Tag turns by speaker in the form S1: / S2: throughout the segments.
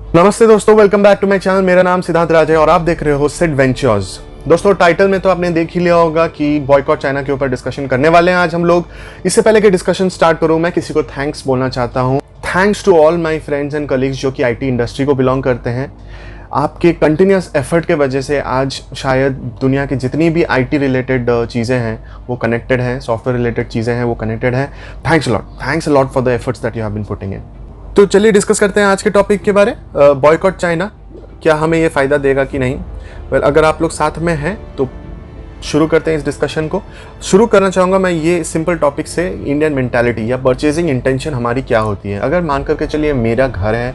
S1: नमस्ते दोस्तों, welcome back to my channel. मेरा नाम सिद्धार्थ राज है और आप देख रहे हो सिड वेंचर्स। दोस्तों, टाइटल में तो आपने देख ही लिया होगा कि बॉयकॉट चाइना के ऊपर डिस्कशन करने वाले हैं आज हम लोग। इससे पहले कि डिस्कशन स्टार्ट करूं, मैं किसी को थैंक्स बोलना चाहता हूं। Thanks to all my friends and colleagues जो कि आईटी इंडस्ट्री को बिलोंग करते हैं। आपके कंटिन्यूस एफर्ट के वजह से आज शायद दुनिया की जितनी भी आईटी रिलेटेड चीज़ें हैं वो कनेक्टेड हैं, सॉफ्टवेयर रिलेटेड चीज़ें हैं वो कनेक्टेड हैं। Thanks a lot for the efforts that you have been putting in. तो चलिए डिस्कस करते हैं आज के टॉपिक के बारे। बॉयकॉट चाइना, क्या हमें ये फ़ायदा देगा कि नहीं। अगर आप लोग साथ में हैं तो शुरू करते हैं इस डिस्कशन को। शुरू करना चाहूँगा मैं ये सिंपल टॉपिक से, इंडियन मेंटालिटी या परचेजिंग इंटेंशन हमारी क्या होती है। अगर मान करके चलिए मेरा घर है,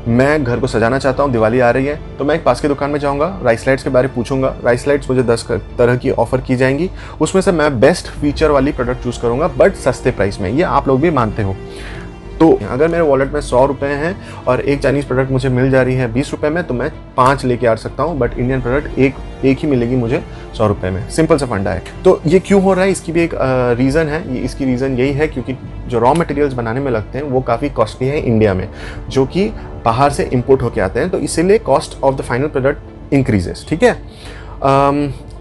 S1: मैं घर को सजाना चाहता हूँ, दिवाली आ रही है, तो मैं एक पास की दुकान में जाऊँगा, राइस लाइट्स के बारे में पूछूंगा। राइस लाइट्स मुझे 10 तरह की ऑफर की जाएंगी, उसमें से मैं बेस्ट फीचर वाली प्रोडक्ट चूज़ करूँगा बट सस्ते प्राइस में। ये आप लोग भी मानते हो। तो अगर मेरे वॉलेट में 100 रुपये हैं और एक चाइनीज़ प्रोडक्ट मुझे मिल जा रही है 20 रुपये में, तो मैं 5 लेके आ सकता हूँ, बट इंडियन प्रोडक्ट एक ही मिलेगी मुझे 100 रुपये में। सिंपल सा फंडा है। तो ये क्यों हो रहा है, इसकी भी एक रीज़न है। इसकी रीज़न यही है क्योंकि जो रॉ मटेरियल्स बनाने में लगते हैं वो काफ़ी कॉस्टली है इंडिया में, जो कि बाहर से इम्पोर्ट होके आते हैं। तो इसीलिए cost of the final product increases. ठीक है,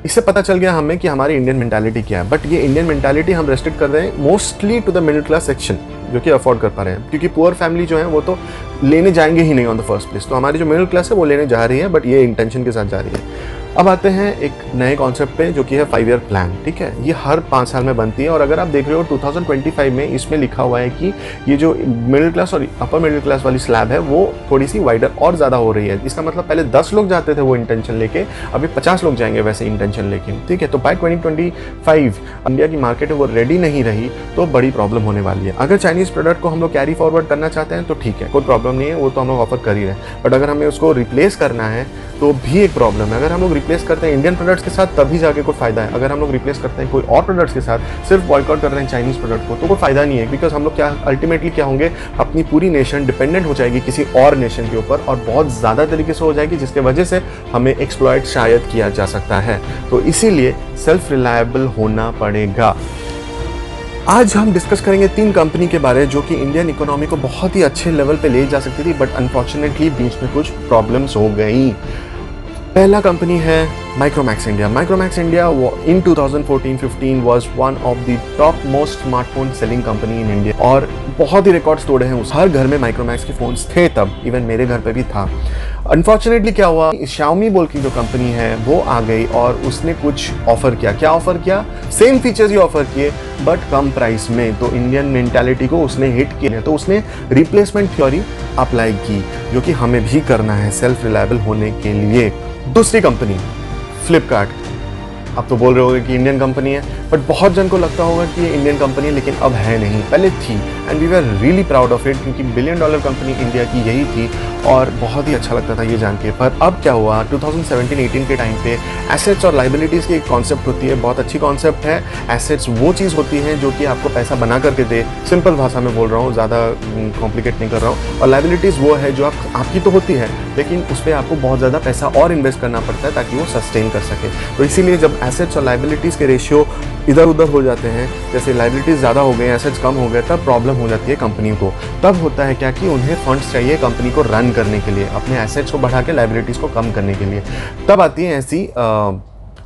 S1: इससे पता चल गया हमें कि हमारी इंडियन मेंटालिटी क्या है। बट ये इंडियन मेंटालिटी हम रेस्ट्रिक्ट कर रहे हैं mostly to the middle class section, जो कि अफोर्ड कर पा रहे हैं, क्योंकि पुअर फैमिली जो है वो तो लेने जाएंगे ही नहीं ऑन द फर्स्ट प्लेस। तो हमारी जो मिडिल क्लास है वो लेने जा रही है, बट ये इंटेंशन के साथ जा रही है। अब आते हैं एक नए कॉन्सेप्ट पे, जो कि है 5 ईयर प्लान। ठीक है, ये हर 5 साल में बनती है और अगर आप देख रहे हो 2025 में इसमें लिखा हुआ है कि ये जो मिडिल क्लास और अपर मिडिल क्लास वाली स्लैब है वो थोड़ी सी वाइडर और ज़्यादा हो रही है। इसका मतलब पहले 10 लोग जाते थे वो इंटेंशन लेके, अभी 50 लोग जाएंगे वैसे इंटेंशन लेके। ठीक है, तो बाय 2025 इंडिया की मार्केट है वो रेडी नहीं रही तो बड़ी प्रॉब्लम होने वाली है। अगर चाइनीज़ प्रोडक्ट को हम लोग कैरी फॉरवर्ड करना चाहते हैं तो ठीक है, कोई प्रॉब्लम नहीं है, वो तो हम लोग ऑफर कर ही रहे हैं। बट अगर हमें उसको रिप्लेस करना है तो भी एक प्रॉब्लम है। अगर हम लोग रिप्लेस करते हैं इंडियन प्रोडक्ट्स के साथ तभी जाके कोई फायदा है। अगर हम लोग रिप्लेस करते हैं कोई और प्रोडक्ट्स के साथ, सिर्फ बॉयकॉट कर रहे हैं चाइनीज़ प्रोडक्ट को, तो कोई फायदा नहीं है। बिकॉज हम लोग क्या अल्टीमेटली क्या होंगे, अपनी पूरी नेशन डिपेंडेंट हो जाएगी किसी और नेशन के ऊपर और बहुत ज़्यादा तरीके से हो जाएगी, जिसके वजह से हमें एक्सप्लॉइट शायद किया जा सकता है। तो इसीलिए सेल्फ रिलायबल होना पड़ेगा। आज हम डिस्कस करेंगे 3 कंपनी के बारे जो कि इंडियन इकोनॉमी को बहुत ही अच्छे लेवल पे ले जा सकती थी, बट अनफॉर्चुनेटली बीच में कुछ प्रॉब्लम्स हो गई। पहला कंपनी है Micromax India. Micromax India in 2014-15 was one of the top most smartphone selling company in India और बहुत ही रिकॉर्ड्स तोड़े हैं। उस हर घर में माइक्रोमैक्स के फ़ोन्स थे तब, इवन मेरे घर पे भी था। अनफॉर्चुनेटली क्या हुआ, Xiaomi बोल की जो कंपनी है वो आ गई और उसने कुछ ऑफर किया। क्या ऑफर किया? सेम फीचर्स ही ऑफर किए बट कम प्राइस में। तो इंडियन मेंटालिटी को उसने हिट किया, तो उसने रिप्लेसमेंट थ्योरी अप्लाई की, जो कि हमें भी करना है सेल्फ रिलायबल होने के लिए। दूसरी कंपनी फ्लिपकार्ट। अब तो बोल रहे होगे कि इंडियन कंपनी है, बट बहुत जन को लगता होगा कि ये इंडियन कंपनी है, लेकिन अब है नहीं, पहले थी। And we were really proud of it, क्योंकि $1 बिलियन कंपनी इंडिया की यही थी और बहुत ही अच्छा लगता था ये जान के। पर अब क्या हुआ, 2017-18 के टाइम पे एसेट्स और लाइबिलिटीज़ की एक कॉन्सेप्ट होती है, बहुत अच्छी कॉन्सेप्ट है। एसेट्स वो चीज़ होती है जो कि आपको पैसा बना करके दे, सिंपल भाषा में बोल रहा हूँ, ज़्यादा कॉम्प्लिकेट नहीं कर रहा हूँ। और लाइबिलिटीज़ वो है जो आपकी तो होती है, लेकिन उस पर आपको बहुत ज़्यादा पैसा और इन्वेस्ट करना पड़ता है ताकि वो सस्टेन कर सके। तो इसीलिए जब एसेट्स और लाइबिलिटीज़ के रेशियो इधर उधर हो जाते हैं, जैसे लाइबिलिटीज़ ज़्यादा हो गए, एसेट्स कम हो गए, तब प्रॉब्लम हो जाती है कंपनी को। तब होता है क्या कि उन्हें फंड्स चाहिए कंपनी को रन करने के लिए, अपने एसेट्स को बढ़ा के लाइबिलिटीज़ को कम करने के लिए। तब आती हैं ऐसी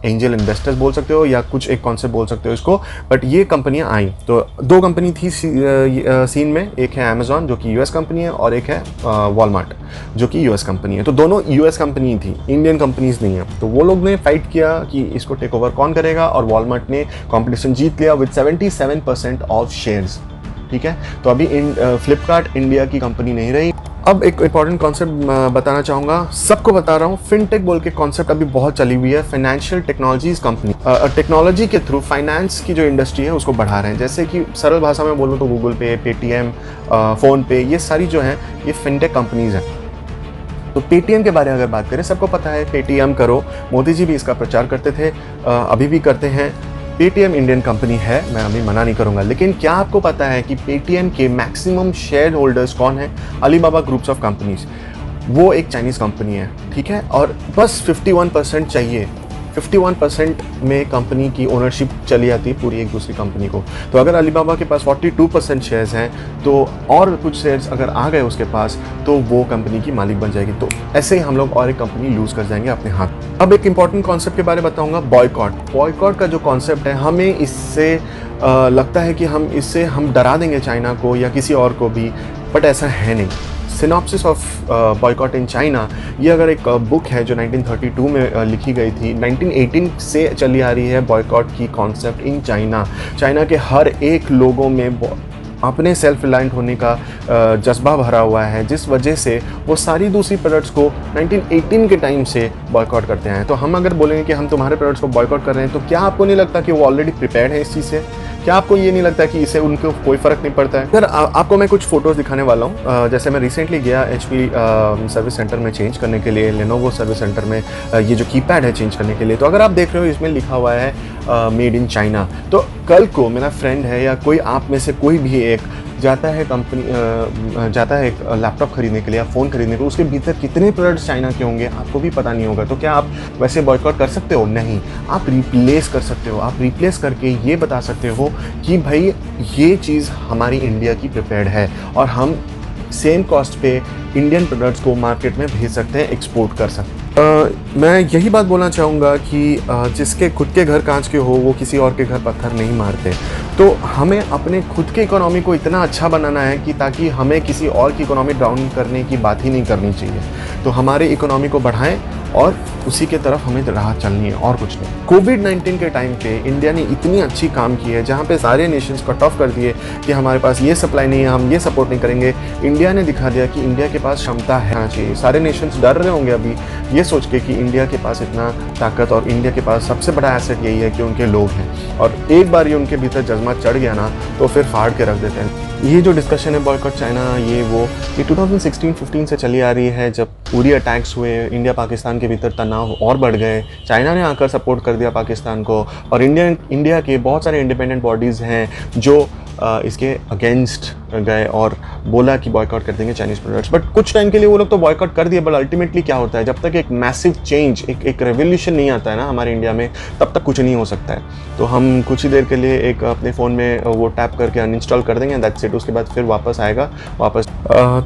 S1: एंजल इन्वेस्टर्स बोल सकते हो या कुछ एक कॉन्सेप्ट बोल सकते हो इसको। बट ये कंपनियां आई तो 2 कंपनी थी सीन में, एक है अमेजॉन जो कि यूएस कंपनी है और एक है वॉलमार्ट जो कि यूएस कंपनी है। तो दोनों यूएस कंपनी थी, इंडियन कंपनीज नहीं है। तो वो लोग ने फाइट किया कि इसको टेक ओवर कौन करेगा और वॉलमार्ट ने कॉम्पिटिशन जीत लिया विद 77% ऑफ शेयर्स। ठीक है, तो अभी फ्लिपकार्ट इंडिया की कंपनी नहीं रही। अब एक इंपॉर्टेंट कॉन्सेप्ट बताना चाहूँगा, सबको बता रहा हूँ। फिनटेक बोल के कॉन्सेप्ट अभी बहुत चली हुई है। फाइनेंशियल टेक्नोलॉजीज कंपनी टेक्नोलॉजी के थ्रू फाइनेंस की जो इंडस्ट्री है उसको बढ़ा रहे हैं। जैसे कि सरल भाषा में बोलूँ तो गूगल पे, पेटीएम, फ़ोनपे, ये सारी जो हैं ये फिनटेक कंपनीज हैं। तो पेटीएम के बारे में अगर बात करें, सबको पता है पेटीएम करो, मोदी जी भी इसका प्रचार करते थे, अभी भी करते हैं। पेटीएम इंडियन कंपनी है, मैं अभी मना नहीं करूंगा, लेकिन क्या आपको पता है कि पेटीएम के मैक्सिमम शेयर होल्डर्स कौन है? अलीबाबा ग्रुप्स ऑफ कंपनीज, वो एक चाइनीज़ कंपनी है। ठीक है, और बस 51% चाहिए 51% में कंपनी की ओनरशिप चली जाती है पूरी एक दूसरी कंपनी को। तो अगर अलीबाबा के पास 42% शेयर्स हैं तो और कुछ शेयर्स अगर आ गए उसके पास तो वो कंपनी की मालिक बन जाएगी। तो ऐसे ही हम लोग और एक कंपनी लूज़ कर जाएंगे अपने हाथ। अब एक इंपॉर्टेंट कॉन्सेप्ट के बारे में बताऊंगा, बॉयकॉट। बॉयकॉट का जो कॉन्सेप्ट है, हमें इससे लगता है कि हम डरा देंगे चाइना को या किसी और को भी, बट ऐसा है नहीं। Synopsis of boycott in China, ये अगर एक बुक है जो 1932 में लिखी गई थी। 1918 से चली आ रही है बॉयकॉट की कॉन्सेप्ट इन चाइना। चाइना के हर एक लोगों में अपने सेल्फ रिलायंट होने का जज्बा भरा हुआ है, जिस वजह से वो सारी दूसरी प्रोडक्ट्स को 1918 के टाइम से बॉयकॉट करते हैं। तो हम अगर बोलेंगे कि हम तुम्हारे प्रोडक्ट्स को बॉयकॉट कर रहे हैं, तो क्या आपको नहीं लगता कि वो ऑलरेडी प्रिपेयर्ड है इस चीज़ से? क्या आपको ये नहीं लगता कि इससे उनको कोई फ़र्क नहीं पड़ता है? सर आपको मैं कुछ फ़ोटोज़ दिखाने वाला हूँ। जैसे मैं रिसेंटली गया HP सर्विस सेंटर में चेंज करने के लिए, लेनोवो सर्विस सेंटर में ये जो कीपैड है चेंज करने के लिए। तो अगर आप देख रहे हो इसमें लिखा हुआ है मेड इन चाइना। तो कल को मेरा फ्रेंड है या कोई आप में से कोई भी एक जाता है एक लैपटॉप खरीदने के लिए या फ़ोन खरीदने के लिए, उसके भीतर कितने प्रोडक्ट्स चाइना के होंगे आपको भी पता नहीं होगा। तो क्या आप वैसे बॉयकॉट कर सकते हो? नहीं, आप रिप्लेस कर सकते हो। आप रिप्लेस करके ये बता सकते हो कि भाई ये चीज़ हमारी इंडिया की प्रिपेयर्ड है और हम सेम कॉस्ट पे इंडियन प्रोडक्ट्स को मार्केट में भेज सकते हैं, एक्सपोर्ट कर सकते हैं। मैं यही बात बोलना चाहूँगा कि जिसके खुद के घर कांच के हो वो किसी और के घर पत्थर नहीं मारते। तो हमें अपने खुद के इकोनॉमी को इतना अच्छा बनाना है कि ताकि हमें किसी और की इकोनॉमी डाउन करने की बात ही नहीं करनी चाहिए। तो हमारे इकोनॉमी को बढ़ाएं और उसी के तरफ हमें राह चलनी है और कुछ नहीं। कोविड-19 के टाइम पे इंडिया ने इतनी अच्छी काम की है, जहाँ पे सारे नेशंस कट ऑफ कर दिए कि हमारे पास ये सप्लाई नहीं है, हम ये सपोर्ट नहीं करेंगे। इंडिया ने दिखा दिया कि इंडिया के पास क्षमता है चाहिए। सारे नेशंस डर रहे होंगे अभी ये सोच के कि इंडिया के पास इतना ताकत, और इंडिया के पास सबसे बड़ा एसेट यही है कि उनके लोग हैं। और एक बार ये उनके भीतर जज्बा चढ़ गया ना तो फिर फाड़ के रख देते हैं। ये जो डिस्कशन है बॉयकॉट चाइना, ये 2016-15 से चली आ रही है। जब पूरी अटैक्स हुए, इंडिया पाकिस्तान के भीतर तनाव और बढ़ गए, चाइना ने आकर सपोर्ट कर दिया पाकिस्तान को। और इंडिया के बहुत सारे इंडिपेंडेंट बॉडीज़ हैं जो इसके अगेंस्ट गए और बोला कि बॉयकॉट कर देंगे चाइनीज़ प्रोडक्ट्स। बट कुछ टाइम के लिए वो लोग तो बॉयकॉट कर दिए, बट अल्टीमेटली क्या होता है, जब तक एक मैसिव चेंज, एक रेवोल्यूशन नहीं आता है ना हमारे इंडिया में, तब तक कुछ नहीं हो सकता है। तो हम कुछ ही देर के लिए एक अपने फ़ोन में वो टैप करके अनइंस्टॉल कर देंगे, दैट्स इट। उसके बाद फिर वापस आएगा वापस।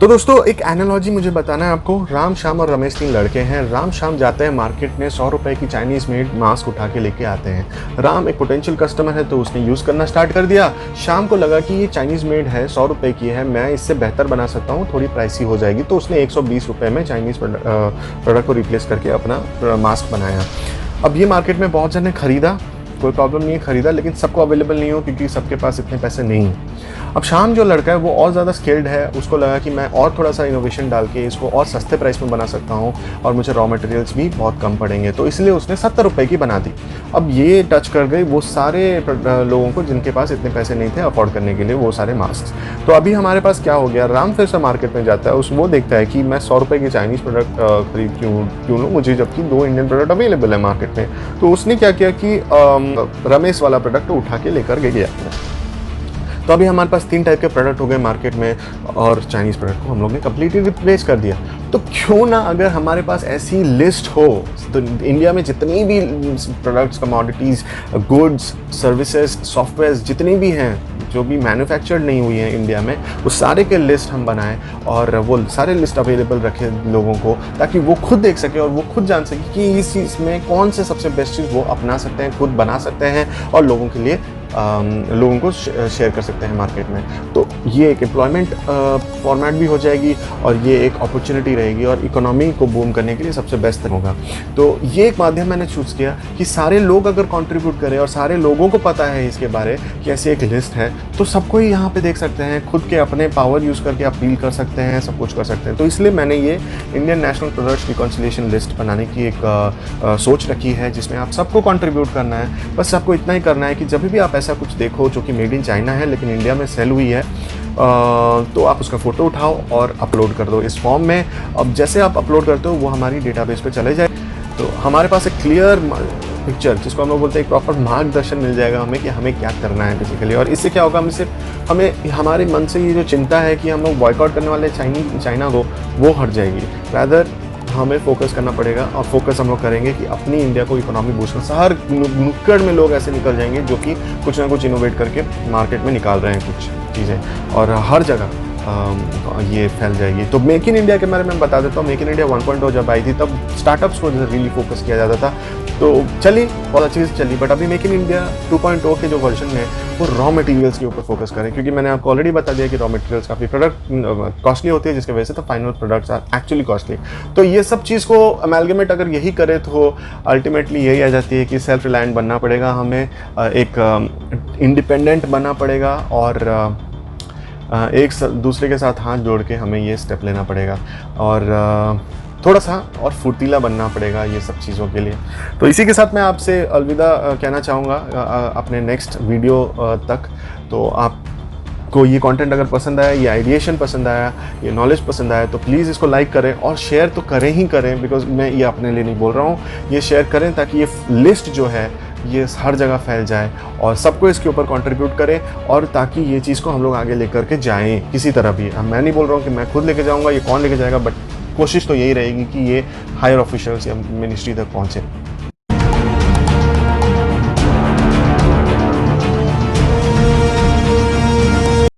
S1: तो दोस्तों एक एनालॉजी मुझे बताना है आपको। राम, श्याम और रमेश 3 लड़के हैं। राम शाम जाते हैं मार्केट में, 100 रुपये की चाइनीज़ मेड मास्क उठा के लेके आते हैं। राम एक पोटेंशियल कस्टमर है तो उसने यूज़ करना स्टार्ट कर दिया। शाम को लगा कि ये चाइनीज़ मेड है, 100 रुपये की है, मैं इससे बेहतर बना सकता हूँ, थोड़ी प्राइसी हो जाएगी। तो उसने 120 रुपये में चाइनीज़ प्रोडक्ट को रिप्लेस करके अपना मास्क बनाया। अब ये मार्केट में बहुत जन ने खरीदा, कोई प्रॉब्लम नहीं है, खरीदा, लेकिन सबको अवेलेबल नहीं हो क्योंकि सबके पास इतने पैसे नहीं हैं। अब शाम जो लड़का है वो और ज़्यादा स्किल्ड है, उसको लगा कि मैं और थोड़ा सा इनोवेशन डाल के इसको और सस्ते प्राइस में बना सकता हूँ और मुझे रॉ मटेरियल्स भी बहुत कम पड़ेंगे। तो इसलिए उसने 70 रुपये की बना दी। अब ये टच कर गई वो सारे लोगों को जिनके पास इतने पैसे नहीं थे अफोर्ड करने के लिए वो सारे मास्क। तो अभी हमारे पास क्या हो गया, राम फिर से मार्केट में जाता है, वो देखता है कि मैं 100 रुपये की चाइनीज़ प्रोडक्ट खरीद क्यों लूँ मुझे, जबकि 2 इंडियन प्रोडक्ट अवेलेबल है मार्केट में। तो उसने क्या किया कि रमेश वाला प्रोडक्ट उठा के लेकर गया। तो अभी हमारे पास 3 टाइप के प्रोडक्ट हो गए मार्केट में और चाइनीज़ प्रोडक्ट को हम लोग ने कम्प्लीटली रिप्लेस कर दिया। तो क्यों ना अगर हमारे पास ऐसी लिस्ट हो, तो इंडिया में जितनी भी products, commodities, goods, services, softwares जितनी भी हैं जो भी मैन्युफैक्चर्ड नहीं हुई हैं इंडिया में, वो सारे के लिस्ट हम बनाएं और वो सारे लिस्ट अवेलेबल रखें लोगों को, ताकि वो खुद देख सके और वो खुद जान सके कि इस चीज़ में कौन से सबसे बेस्ट चीज़ वो अपना सकते हैं, खुद बना सकते हैं और लोगों के लिए लोगों को शेयर कर सकते हैं मार्केट में। तो ये एक एम्प्लॉयमेंट फॉर्मेट भी हो जाएगी और ये एक अपॉर्चुनिटी रहेगी और इकोनॉमी को बूम करने के लिए सबसे बेस्ट होगा। तो ये एक माध्यम मैंने चूज़ किया कि सारे लोग अगर कंट्रीब्यूट करें और सारे लोगों को पता है इसके बारे कि ऐसी एक लिस्ट है, तो सबको ही यहाँ पे देख सकते हैं, खुद के अपने पावर यूज़ करके अपील कर सकते हैं, सब कुछ कर सकते हैं। तो इसलिए मैंने ये Indian national products reconciliation list बनाने की एक सोच रखी है, जिसमें आप सबको कंट्रीब्यूट करना है। बस आपको इतना ही करना है कि जब भी आप ऐसा कुछ देखो जो कि मेड इन चाइना है लेकिन इंडिया में सेल हुई है, तो आप उसका फ़ोटो उठाओ और अपलोड कर दो इस फॉर्म में। अब जैसे आप अपलोड करते हो वो हमारी डेटाबेस पे चले जाए, तो हमारे पास एक क्लियर पिक्चर, जिसको हम लोग बोलते हैं, एक प्रॉपर मार्गदर्शन मिल जाएगा हमें कि हमें क्या करना है बेसिकली। और इससे क्या होगा, हमें हमारे मन से ये जो चिंता है कि हम लोग बॉयकॉट करने वाले चाइना को, वो हट जाएगी। रादर हमें फोकस करना पड़ेगा और फोकस हम लोग करेंगे कि अपनी इंडिया को इकोनॉमी बूस्ट कर। हर नुक्कड़ में लोग ऐसे निकल जाएंगे जो कि कुछ ना कुछ इनोवेट करके मार्केट में निकाल रहे हैं कुछ चीज़ें, और हर जगह ये फैल जाएगी। तो मेक इन इंडिया के बारे में बता देता हूँ। मेक इन इंडिया 1.0 जब आई थी तब स्टार्टअप्स को रियली फोकस किया जाता था, तो चली बहुत अच्छी चीज़ चली। बट अभी मेक इन इंडिया 2.0 के जो वर्जन है वो रॉ मटेरियल्स के ऊपर फोकस करें, क्योंकि मैंने आपको ऑलरेडी बता दिया कि रॉ मटेरियल्स काफ़ी प्रोडक्ट कॉस्टली होती है, जिसकी वजह से तो final products are actually costly. तो ये सब चीज़ को अमेलगमेट अगर यही करे तो अल्टीमेटली यही आ जाती है कि सेल्फ रिलायंट बनना पड़ेगा हमें, एक इंडिपेंडेंट बनना पड़ेगा, और एक दूसरे के साथ हाथ जोड़ के हमें ये स्टेप लेना पड़ेगा, और थोड़ा सा और फुर्तीला बनना पड़ेगा ये सब चीज़ों के लिए। तो इसी के साथ मैं आपसे अलविदा कहना चाहूँगा अपने नेक्स्ट वीडियो तक। तो आपको ये कंटेंट अगर पसंद आया, ये आइडिएशन पसंद आया, ये नॉलेज पसंद आया, तो प्लीज़ इसको लाइक करें और शेयर तो करें ही करें, बिकॉज मैं ये अपने लिए नहीं बोल रहा हूँ, ये शेयर करें ताकि ये लिस्ट जो है ये हर जगह फैल जाए और सबको इसके ऊपर कंट्रीब्यूट करें, और ताकि ये चीज़ को हम लोग आगे लेकर के जाएं किसी तरह भी। मैं नहीं बोल रहा हूँ कि मैं खुद लेके जाऊँगा, ये कौन लेके जाएगा, बट कोशिश तो यही रहेगी कि ये हायर ऑफिशियल्स या मिनिस्ट्री तक पहुँचे।